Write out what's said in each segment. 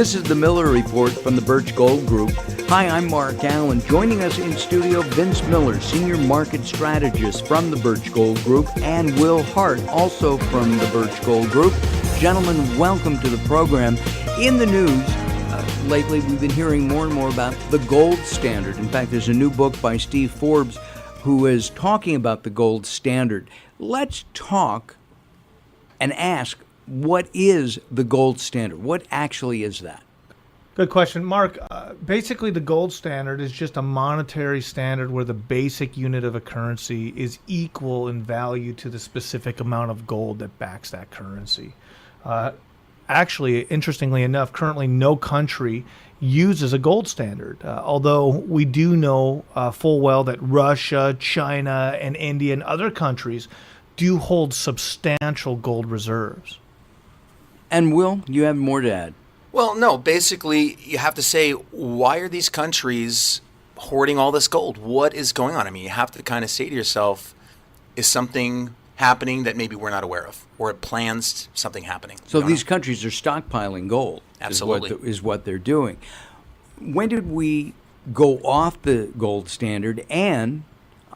This is the Miller Report from the Birch Gold Group. Hi, I'm Mark Allen. Joining us in studio, Vince Miller, Senior Market Strategist from the Birch Gold Group, and Will Hart, also from the Birch Gold Group. Gentlemen, welcome to the program. In the news, lately we've been hearing more and more about the gold standard. In fact, there's a new book by Steve Forbes who is talking about the gold standard. Let's talk and ask, what is the gold standard? What actually is that? Good question, Mark. Basically, the gold standard is just a monetary standard where the basic unit of a currency is equal in value to the specific amount of gold that backs that currency. Actually, interestingly enough, currently no country uses a gold standard, although we do know full well that Russia, China, and India and other countries do hold substantial gold reserves. And Will, you have more to add? Well, no, basically you have to say, why are these countries hoarding all this gold? What is going on? I mean, you have to kind of say to yourself, is something happening that maybe we're not aware of, or it plans something happening? So these countries are stockpiling gold. Absolutely. Is what they're doing. When did we go off the gold standard? And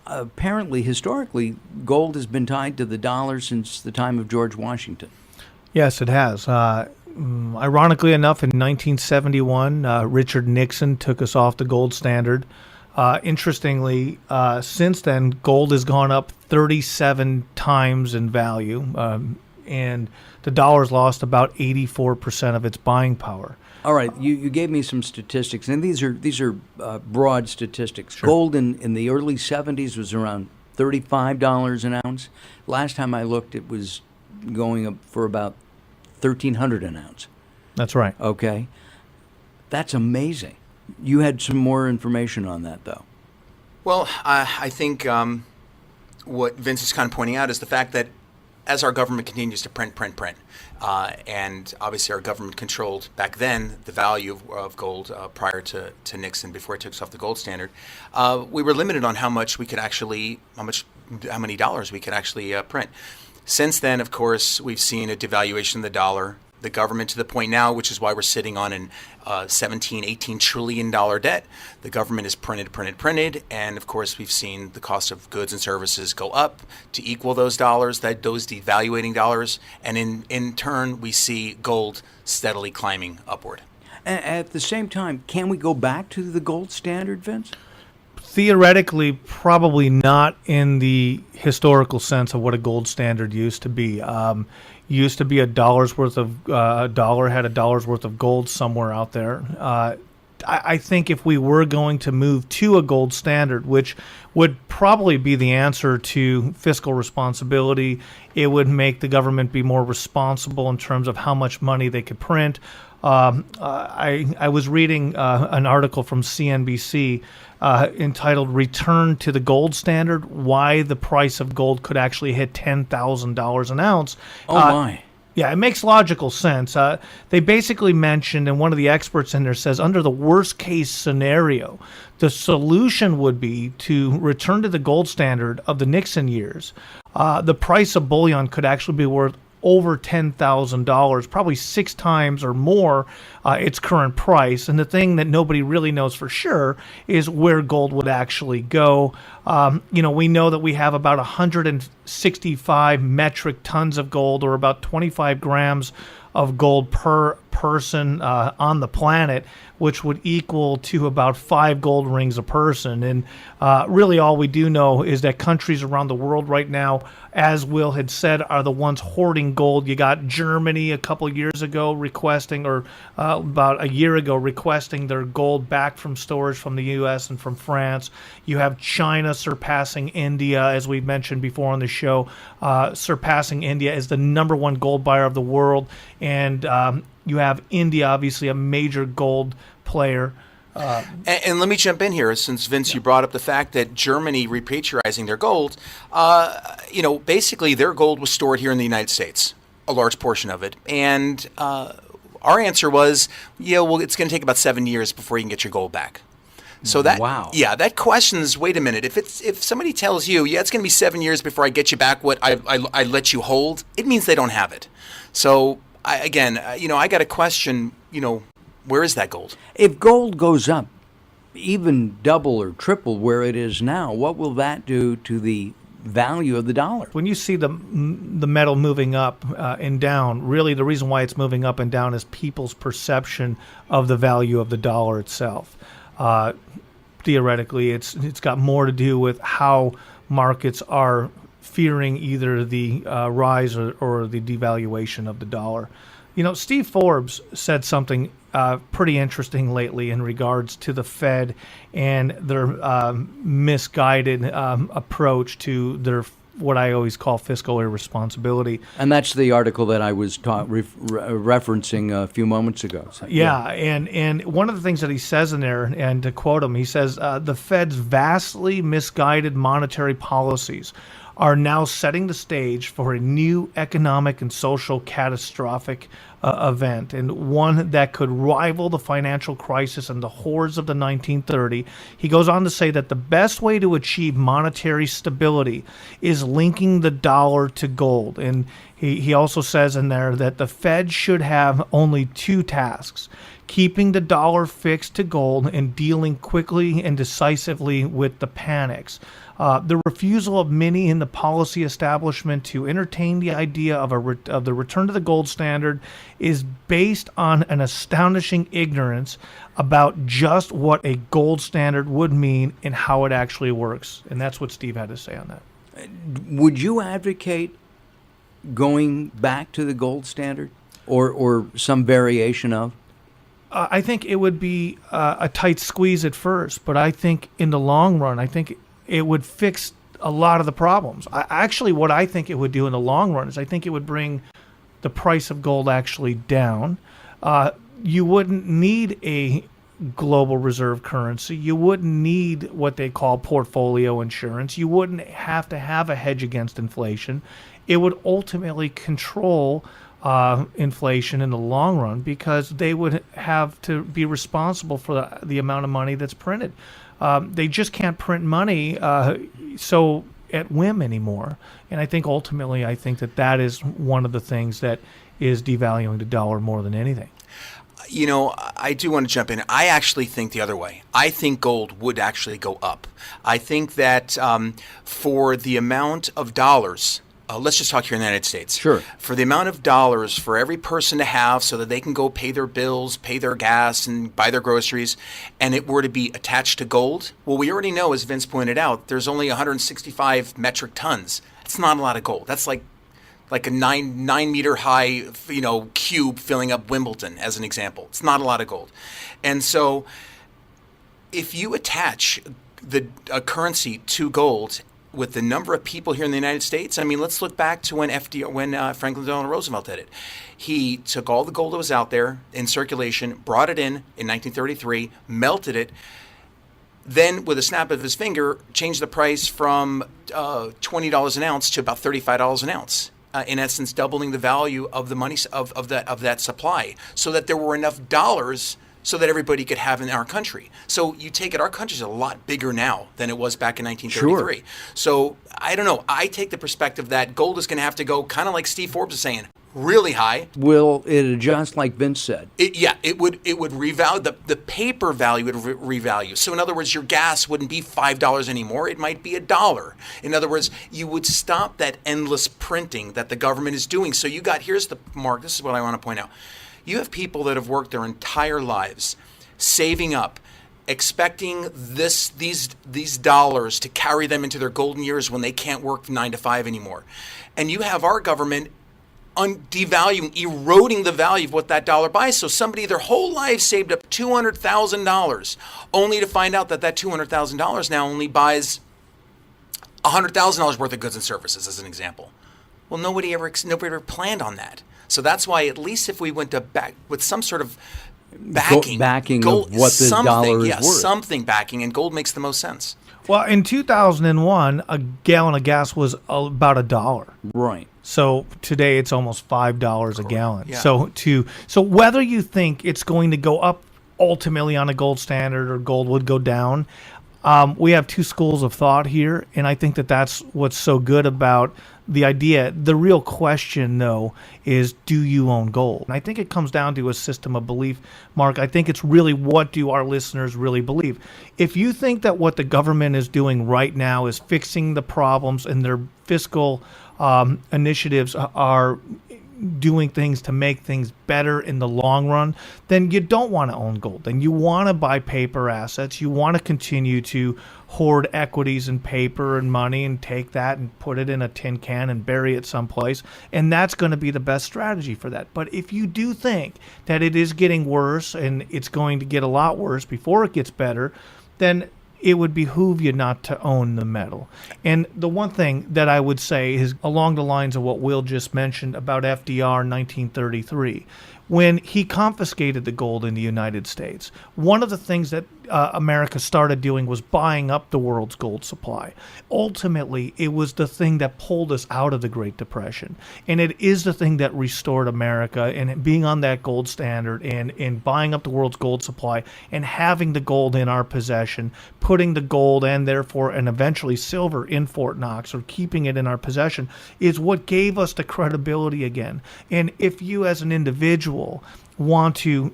apparently, historically, gold has been tied to the dollar since the time of George Washington. Yes, it has. Ironically enough, in 1971, Richard Nixon took us off the gold standard. Interestingly, since then, gold has gone up 37 times in value, and the dollar's lost about 84% of its buying power. All right, you gave me some statistics, and these are broad statistics. Sure. Gold in the early 70s was around $35 an ounce. Last time I looked, it was going up for about $1,300 an ounce. That's right. Okay. That's amazing. You had some more information on that, though. Well, I think what Vince is kind of pointing out is the fact that as our government continues to print, and obviously our government controlled back then the value of gold prior to Nixon, before it took us off the gold standard, we were limited on how many dollars we could actually print. Since then, of course, we've seen a devaluation of the dollar, the government to the point now, which is why we're sitting on an $17-18 trillion debt. The government is printed, and of course, we've seen the cost of goods and services go up to equal those dollars, those devaluating dollars, and in turn, we see gold steadily climbing upward. At the same time, can we go back to the gold standard, Vince? Theoretically, probably not in the historical sense of what a gold standard used to be. Used to be a dollar had a dollar's worth of gold somewhere out there. I think if we were going to move to a gold standard, which would probably be the answer to fiscal responsibility, it would make the government be more responsible in terms of how much money they could print. I was reading an article from CNBC entitled "Return to the Gold Standard: Why the Price of Gold Could Actually Hit $10,000 an Ounce." Oh my. Yeah, it makes logical sense. They basically mentioned, and one of the experts in there says, under the worst case scenario, the solution would be to return to the gold standard of the Nixon years. The price of bullion could actually be worth over $10,000, probably 6 times or more its current price. And the thing that nobody really knows for sure is where gold would actually go. We know that we have about 165 metric tons of gold, or about 25 grams of gold per person on the planet, which would equal to about 5 gold rings a person. And really all we do know is that countries around the world right now, as Will had said, are the ones hoarding gold. You got Germany a couple years ago requesting, or about a year ago requesting their gold back from storage from the U.S. and from France. You have China surpassing India, as we've mentioned before on the show, surpassing India as the number 1 gold buyer of the world. And you have India, obviously a major gold player. And let me jump in here, since Vince, you brought up the fact that Germany repatriating their gold. Basically their gold was stored here in the United States, a large portion of it, and our answer was, it's going to take about 7 years before you can get your gold back. So that questions, wait a minute, if somebody tells you, it's going to be 7 years before I get you back what I let you hold, it means they don't have it. So I got to question, Where is that gold? If gold goes up even double or triple where it is now, what will that do to the value of the dollar? When you see the metal moving up and down, really the reason why it's moving up and down is people's perception of the value of the dollar itself. Theoretically, it's got more to do with how markets are fearing either the rise or the devaluation of the dollar. Steve Forbes said something pretty interesting lately in regards to the Fed and their misguided approach to their what I always call fiscal irresponsibility. And that's the article that I was referencing a few moments ago. So, yeah, and one of the things that he says in there, and to quote him, he says, the Fed's vastly misguided monetary policies are now setting the stage for a new economic and social catastrophic event, and one that could rival the financial crisis and the horrors of the 1930s. He goes on to say that the best way to achieve monetary stability is linking the dollar to gold. And he also says in there that the Fed should have only two tasks: keeping the dollar fixed to gold and dealing quickly and decisively with the panics. The refusal of many in the policy establishment to entertain the idea of the return to the gold standard is based on an astonishing ignorance about just what a gold standard would mean and how it actually works. And that's what Steve had to say on that. Would you advocate going back to the gold standard or some variation of? I think it would be a tight squeeze at first, but I think in the long run, I think it would fix a lot of the problems. What I think it would do in the long run is I think it would bring the price of gold actually down. You wouldn't need a global reserve currency. You wouldn't need what they call portfolio insurance. You wouldn't have to have a hedge against inflation. It would ultimately control inflation in the long run because they would have to be responsible for the amount of money that's printed. They just can't print money so at whim anymore. And I think ultimately, that is one of the things that is devaluing the dollar more than anything. I do want to jump in. I actually think the other way. I think gold would actually go up. I think that for the amount of dollars, let's just talk here in the United States. Sure. For the amount of dollars for every person to have so that they can go pay their bills, pay their gas, and buy their groceries, and it were to be attached to gold, well, we already know, as Vince pointed out, there's only 165 metric tons. That's not a lot of gold. That's like a 9 meter high, cube filling up Wimbledon, as an example. It's not a lot of gold. And so if you attach a currency to gold with the number of people here in the United States, let's look back to when Franklin Delano Roosevelt did it. He took all the gold that was out there in circulation, brought it in 1933, melted it, then with a snap of his finger, changed the price from $20 an ounce to about $35 an ounce. In essence, doubling the value of the money of that supply, so that there were enough dollars so that everybody could have in our country. So you take it, our country's a lot bigger now than it was back in 1933. Sure. So I don't know. I take the perspective that gold is going to have to go kind of like Steve Forbes is saying, really high. Will it adjust like Vince said? It would revalue. The paper value would revalue. So in other words, your gas wouldn't be $5 anymore. It might be $1. In other words, you would stop that endless printing that the government is doing. So here's the mark. This is what I want to point out. You have people that have worked their entire lives saving up, expecting these dollars to carry them into their golden years when they can't work 9 to 5 anymore. And you have our government devaluing, eroding the value of what that dollar buys. So somebody their whole life saved up $200,000 only to find out that $200,000 now only buys $100,000 worth of goods and services, as an example. Well, nobody ever planned on that. So that's why, at least if we went to back with some sort of backing gold, of what the dollar is worth. Something backing, and gold makes the most sense. Well, in 2001, a gallon of gas was about $1. Right. So today it's almost $5 a gallon. Yeah. So whether you think it's going to go up ultimately on a gold standard or gold would go down, we have two schools of thought here, and I think that's what's so good about the real question, though, is do you own gold? And I think it comes down to a system of belief, Mark. I think it's really, what do our listeners really believe? If you think that what the government is doing right now is fixing the problems and their fiscal initiatives are doing things to make things better in the long run, then you don't want to own gold. Then you want to buy paper assets. You want to continue to hoard equities and paper and money and take that and put it in a tin can and bury it someplace. And that's going to be the best strategy for that. But if you do think that it is getting worse and it's going to get a lot worse before it gets better, then it would behoove you not to own the metal. And the one thing that I would say is along the lines of what Will just mentioned about FDR in 1933. When he confiscated the gold in the United States, one of the things that America started doing was buying up the world's gold supply. Ultimately, it was the thing that pulled us out of the Great Depression. And it is the thing that restored America, and being on that gold standard and buying up the world's gold supply and having the gold in our possession, putting the gold and therefore and eventually silver in Fort Knox, or keeping it in our possession, is what gave us the credibility again. And if you as an individual want to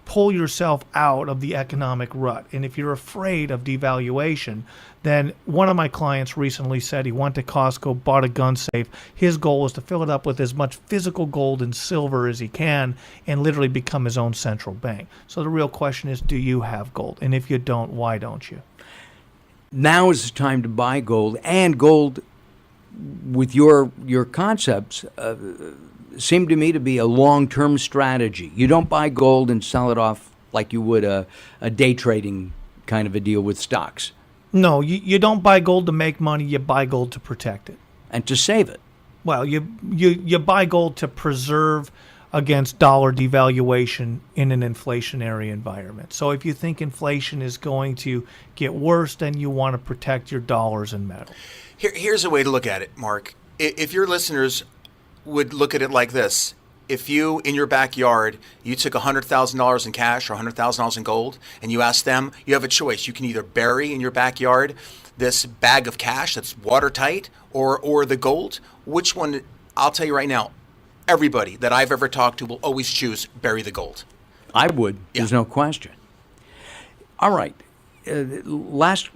pull yourself out of the economic rut, and if you're afraid of devaluation, then one of my clients recently said he went to Costco, bought a gun safe. His goal was to fill it up with as much physical gold and silver as he can and literally become his own central bank. So the real question is, do you have gold? And if you don't, why don't you? Now is the time to buy gold, and gold, with your concepts, seem to me to be a long-term strategy. You don't buy gold and sell it off like you would a day trading kind of a deal with stocks. No, you don't buy gold to make money. You buy gold to protect it. And to save it. Well, you buy gold to preserve against dollar devaluation in an inflationary environment. So if you think inflation is going to get worse, then you want to protect your dollars and metal. Here's a way to look at it, Mark. If your listeners would look at it like this: if you, in your backyard, you took $100,000 in cash or $100,000 in gold, and you asked them, you have a choice. You can either bury in your backyard this bag of cash that's watertight, or the gold. Which one? I'll tell you right now, everybody that I've ever talked to will always choose bury the gold. I would. There's no question. All right. Last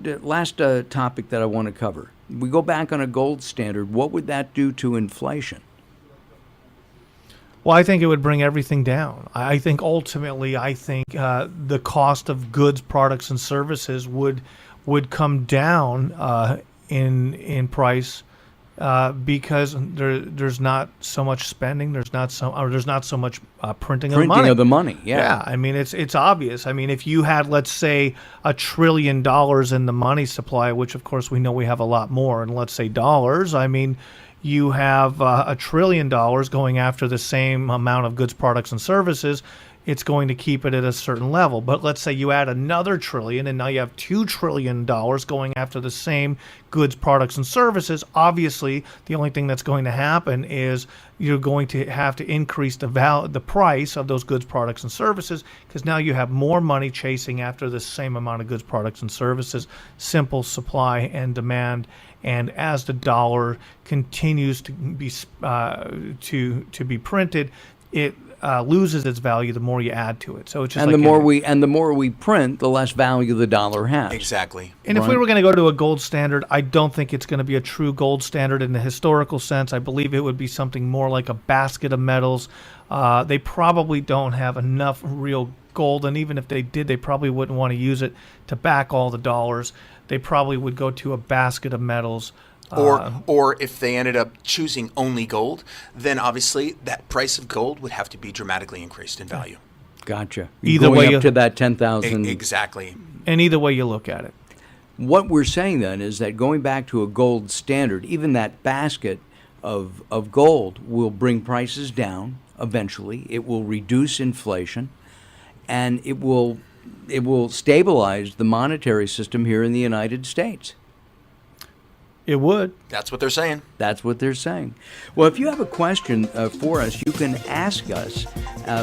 topic that I want to cover. We go back on a gold standard. What would that do to inflation? Well, I think it would bring everything down. I think ultimately, the cost of goods, products, and services would come down in price because there's not so much spending. There's not so much printing of the money. Yeah. I mean, it's obvious. I mean, if you had, let's say, $1 trillion in the money supply, which of course we know we have a lot more, and let's say dollars. I mean, you have $1 trillion going after the same amount of goods, products, and services. It's going to keep it at a certain level. But let's say you add another trillion, and now you have $2 trillion going after the same goods, products, and services. Obviously, the only thing that's going to happen is you're going to have to increase the price of those goods, products, and services, because now you have more money chasing after the same amount of goods, products, and services. Simple supply and demand. And as the dollar continues to be printed, it loses its value the more you add to it. So it's just the more we print, the less value the dollar has. Exactly. And if we were going to go to a gold standard, I don't think it's going to be a true gold standard in the historical sense. I believe it would be something more like a basket of metals. They probably don't have enough real gold, and even if they did, they probably wouldn't want to use it to back all the dollars. They probably would go to a basket of metals. Or if they ended up choosing only gold, then obviously that price of gold would have to be dramatically increased in value. Gotcha. Either way, way, up to that 10,000. Exactly. And either way you look at it. What we're saying then is that going back to a gold standard, even that basket of gold will bring prices down eventually. It will reduce inflation, and it will stabilize the monetary system here in the United States. It would. That's what they're saying. That's what they're saying. Well, if you have a question for us, you can ask us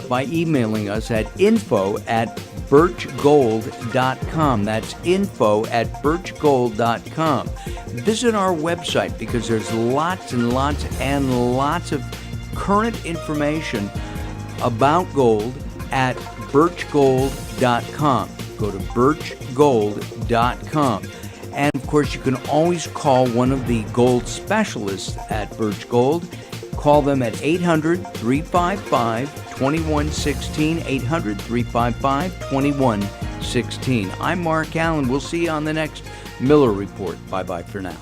by emailing us at info@birchgold.com. That's info@birchgold.com. visit our website because there's lots and lots and lots of current information about gold at birchgold.com. Go to birchgold.com. And of course, you can always call one of the gold specialists at Birch Gold. Call them at 800-355-2116, 800-355-2116. I'm Mark Allen. We'll see you on the next Miller Report. Bye-bye for now.